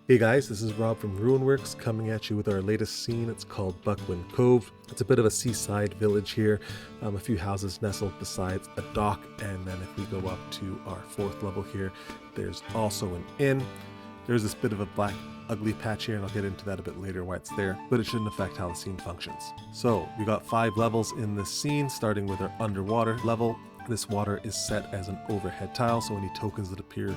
Hey guys, this is Rob from RuinWorks coming at you with our latest scene. It's called Buckwind Cove. It's a bit of a seaside village here, a few houses nestled beside a dock, and then if we go up to our fourth level here, there's also an inn. There's this bit of a black ugly patch here, and I'll get into that a bit later why it's there, but it shouldn't affect how the scene functions. So we got 5 levels in this scene, starting with our underwater level. This water is set as an overhead tile, so any tokens that appear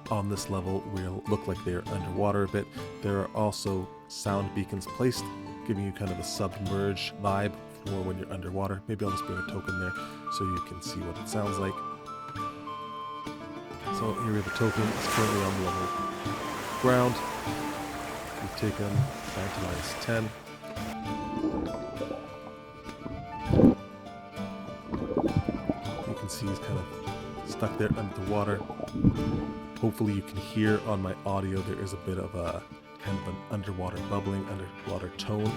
on this level will look like they're underwater a bit. There are also sound beacons placed, giving you kind of a submerged vibe for when you're underwater. Maybe I'll just bring a token there so you can see what it sounds like. So here we have a token. It's currently on the level ground. We've taken down to -10. You can see he's kind of stuck there under the water. Hopefully you can hear on my audio there is a bit of a kind of an underwater bubbling, underwater tone.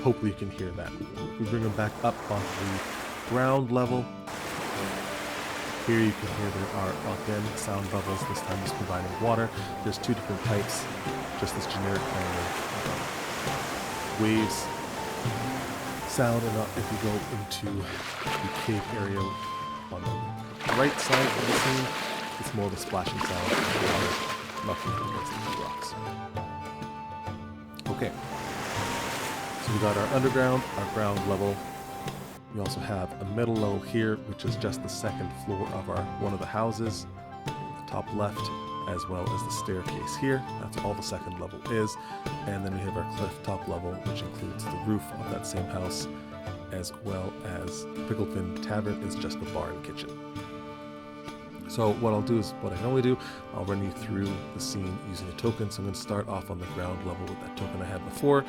Hopefully you can hear that. We bring them back up onto the ground level. Here you can hear there are again sound bubbles, this time just providing water. There's 2 different types, just this generic kind of waves sound, and if you go into the cave area on the right side of the scene, it's more of a splashing sound of water knocking against the rocks. Okay, so we got our underground, our ground level. We also have a middle level here, which is just the second floor of one of the houses, the top left, as well as the staircase here. That's all the second level is. And then we have our cliff top level, which includes the roof of that same house, as well as Pickled Fin Tavern is just the bar and kitchen. So what I'll do is what I normally do, I'll run you through the scene using a token. So I'm going to start off on the ground level with that token I had before.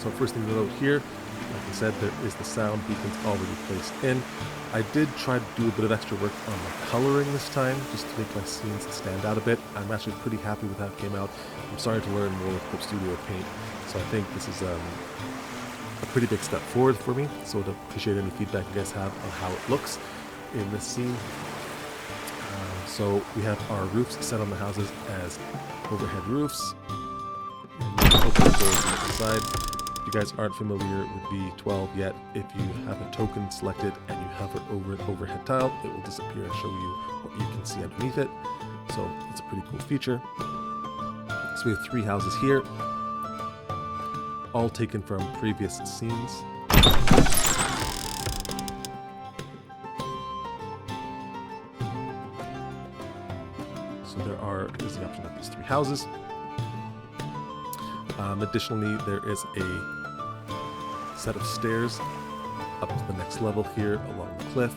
So first thing to note here, like I said, there is the sound beacons already placed in. I did try to do a bit of extra work on the coloring this time, just to make my scenes stand out a bit. I'm actually pretty happy with how it came out. I'm starting to learn more with Clip Studio Paint, so I think this is a pretty big step forward for me. So I'd appreciate any feedback you guys have on how it looks in this scene. So we have our roofs set on the houses as overhead roofs. Open the doors on the side. If you guys aren't familiar with V12 yet, if you have a token selected and you hover over an overhead tile, it will disappear and show you what you can see underneath it. So it's a pretty cool feature. So we have 3 houses here, all taken from previous scenes. So there's the option of these 3 houses. Additionally, there is a set of stairs up to the next level here along the cliff.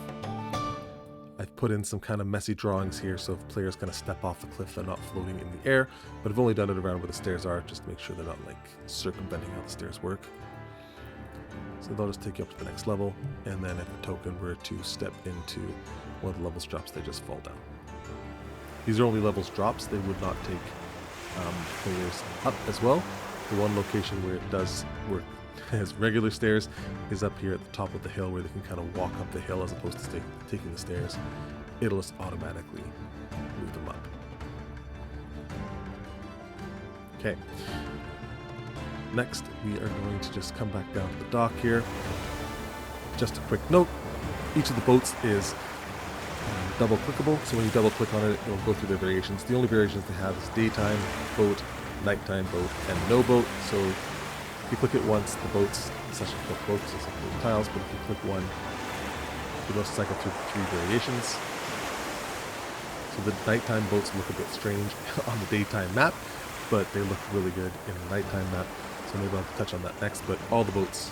I've put in some kind of messy drawings here, so if players kind of step off the cliff, they're not floating in the air, but I've only done it around where the stairs are, just to make sure they're not like circumventing how the stairs work. So they'll just take you up to the next level, and then if a token were to step into one of the levels drops, they just fall down. These are only levels drops, they would not take players up as well. The one location where it does work as regular stairs is up here at the top of the hill, where they can kind of walk up the hill as opposed to taking the stairs. It'll just automatically move them up. Okay. Next, we are going to just come back down to the dock here. Just a quick note, each of the boats is double clickable, so when you double click on it, it'll go through their variations. The only variations they have is daytime boat, nighttime boat, and no boat. So if you click it once, the boats, essentially click boats, it's like little tiles, but if you click one, it'll cycle through 3 variations. So the nighttime boats look a bit strange on the daytime map, but they look really good in the nighttime map. So maybe I'll touch on that next, but all the boats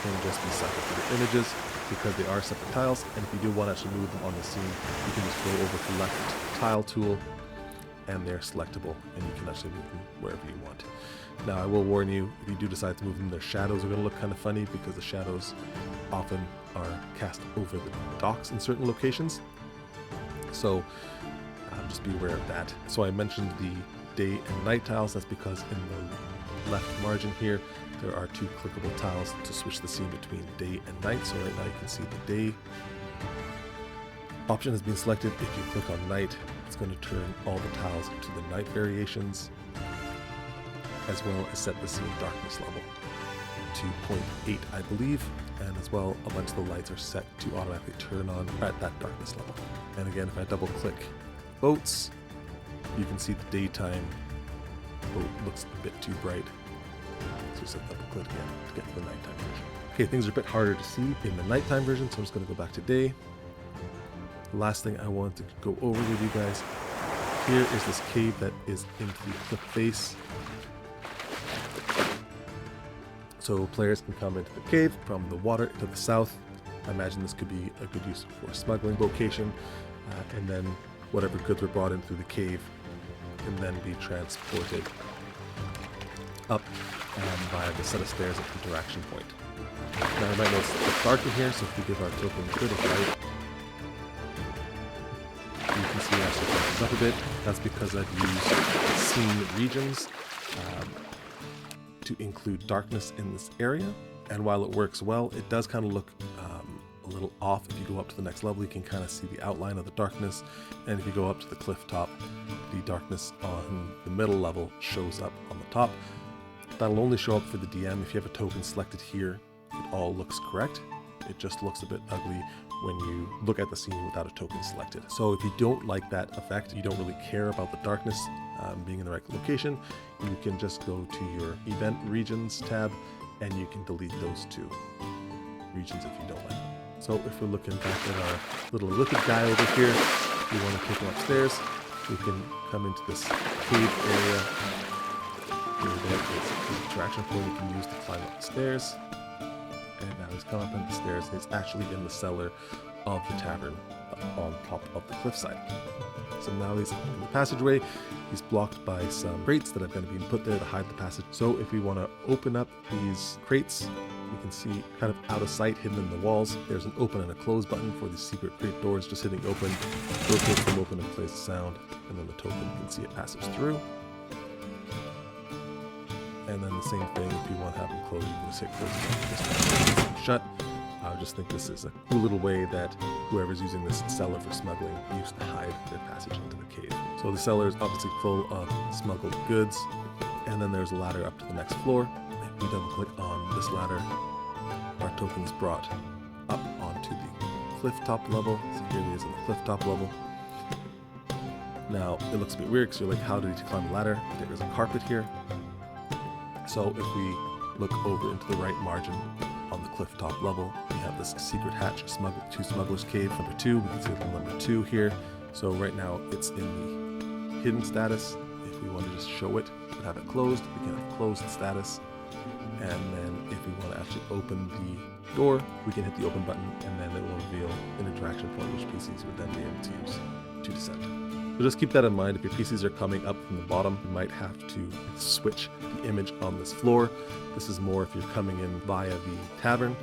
can just be cycled through the images because they are separate tiles, and if you do want to actually move them on the scene, you can just go over to the left tile tool and they're selectable, and you can actually move them wherever you want. Now I will warn you, if you do decide to move them, their shadows are going to look kind of funny because the shadows often are cast over the docks in certain locations. So just be aware of that. So I mentioned the day and night tiles. That's because in the left margin here, there are 2 clickable tiles to switch the scene between day and night. So right now you can see the day option has been selected. If you click on night It's going to turn all the tiles to the night variations, as well as set the scene darkness level to 0.8, I believe, and as well a bunch of the lights are set to automatically turn on at that darkness level. And again, if I double click boats, you can see the daytime boat looks a bit too bright. So just double click again to get to the nighttime version. Okay, things are a bit harder to see in the nighttime version, so I'm just going to go back to day. The last thing I wanted to go over with you guys, here is this cave that is into the cliff face. So players can come into the cave from the water to the south. I imagine this could be a good use for a smuggling location, and then whatever goods were brought in through the cave can then be transported up via the set of stairs at the interaction point. Now I might notice it's a bit dark in here, so if we give our token a bit of light, you can see it actually brightens up a bit. That's because I've used scene regions to include darkness in this area. And while it works well, it does kind of look a little off. If you go up to the next level, you can kind of see the outline of the darkness. And if you go up to the cliff top, the darkness on the middle level shows up on the top. That'll only show up for the DM. If you have a token selected here, it all looks correct. It just looks a bit ugly when you look at the scene without a token selected. So if you don't like that effect, you don't really care about the darkness being in the right location, you can just go to your event regions tab and you can delete those two regions if you don't like them. So if we're looking back at our little liquid guy over here, if we want to take him upstairs, we can come into this cave area. Here is the interaction point you can use to climb up the stairs. And now he's come up the stairs, and it's actually in the cellar of the tavern on top of the cliffside. So now he's in the passageway. He's blocked by some crates that have been put there to hide the passage. So if we want to open up these crates, you can see kind of out of sight, hidden in the walls, there's an open and a close button for the secret crate doors. Just hitting open rotates them open and plays the sound, and then the token, you can see it passes through. And then the same thing, if you want to have them closed, you can just hit close and shut. I just think this is a cool little way that whoever's using this cellar for smuggling used to hide their passage into the cave. So the cellar is obviously full of smuggled goods, and then there's a ladder up to the next floor. If we double click on this ladder, our token is brought up onto the cliff top level. So here he is in the cliff top level. Now it looks a bit weird because you're like, how did he climb the ladder? There's a carpet here. So if we look over into the right margin on the cliff top level, we have this secret hatch, two smugglers cave number 2. We can see the number 2 here. So right now it's in the hidden status. If we want to just show it but have it closed, we can have closed status. And then if we want to actually open the door, we can hit the open button, and then it will reveal an interaction point which PCs would then be able to use to descend. So just keep that in mind. If your PCs are coming up from the bottom, you might have to switch the image on this floor. This is more if you're coming in via the tavern.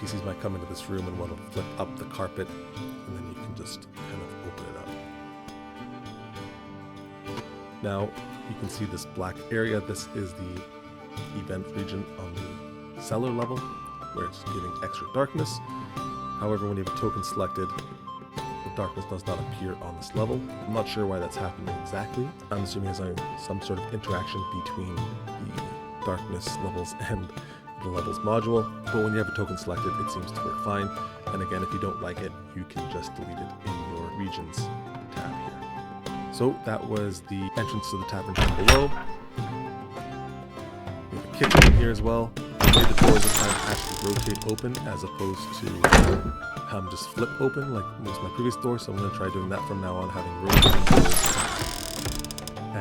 PCs might come into this room and want to flip up the carpet, and then you can just kind of open it up. Now you can see this black area. This is the event region on the cellar level, where it's giving extra darkness. However, when you have a token selected, the darkness does not appear on this level. I'm not sure why that's happening exactly. I'm assuming there's some sort of interaction between the darkness levels and the levels module, but when you have a token selected, it seems to work fine. And again, if you don't like it, you can just delete it in your regions tab here. So that was the entrance to the tavern down below. We have a kitchen in here as well. The way the doors are kind of actually rotate open as opposed to just flip open like most of my previous doors, so I'm going to try doing that from now on, having rotating doors.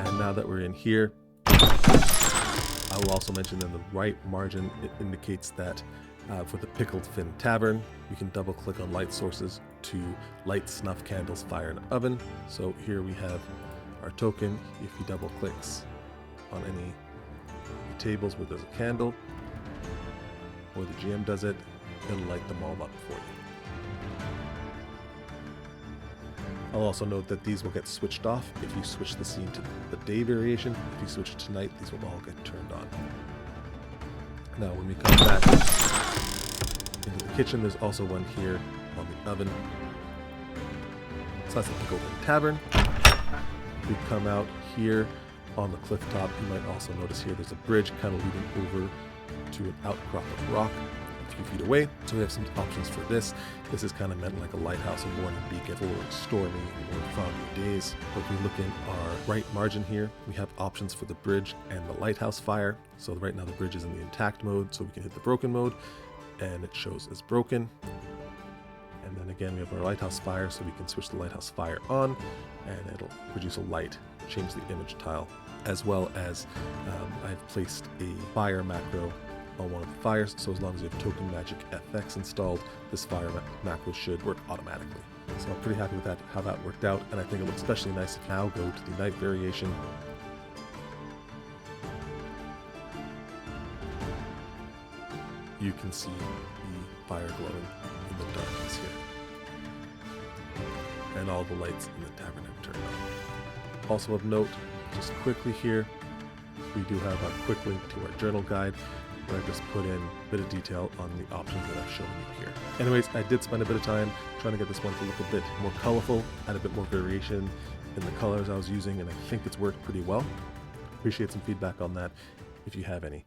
And now that we're in here, I will also mention in the right margin, it indicates that for the Pickled Fin Tavern, we can double click on light sources to light snuff candles, fire, and oven. So here we have our token. If he double clicks on any tables where there's a candle, or the GM does it, it'll light them all up for you. I'll also note that these will get switched off if you switch the scene to the day variation. If you switch to night, these will all get turned on. Now when we come back into the kitchen, there's also one here on the oven. So that's the Pickled Fin Tavern. we come out here on the cliff top, you might also notice here there's a bridge kind of leading over to an outcrop of rock a few feet away. So we have some options for this. This is kind of meant like a lighthouse or warning beacon for stormy or foggy days. But if we look in our right margin here, we have options for the bridge and the lighthouse fire. So right now the bridge is in the intact mode, so we can hit the broken mode and it shows as broken. And then again, we have our lighthouse fire, so we can switch the lighthouse fire on and it'll produce a light, change the image tile, as well as I've placed a fire macro on one of the fires, so as long as you have Token Magic FX installed, this fire macro should work automatically. So I'm pretty happy with that, how that worked out, and I think it looks especially nice if we now go to the night variation. You can see the fire glowing in the darkness here. And all the lights in the tavern have turned on. Also of note, just quickly here, we do have a quick link to our journal guide where I just put in a bit of detail on the options that I've shown you here. Anyways, I did spend a bit of time trying to get this one to look a bit more colorful, add a bit more variation in the colors I was using, and I think it's worked pretty well. Appreciate some feedback on that if you have any.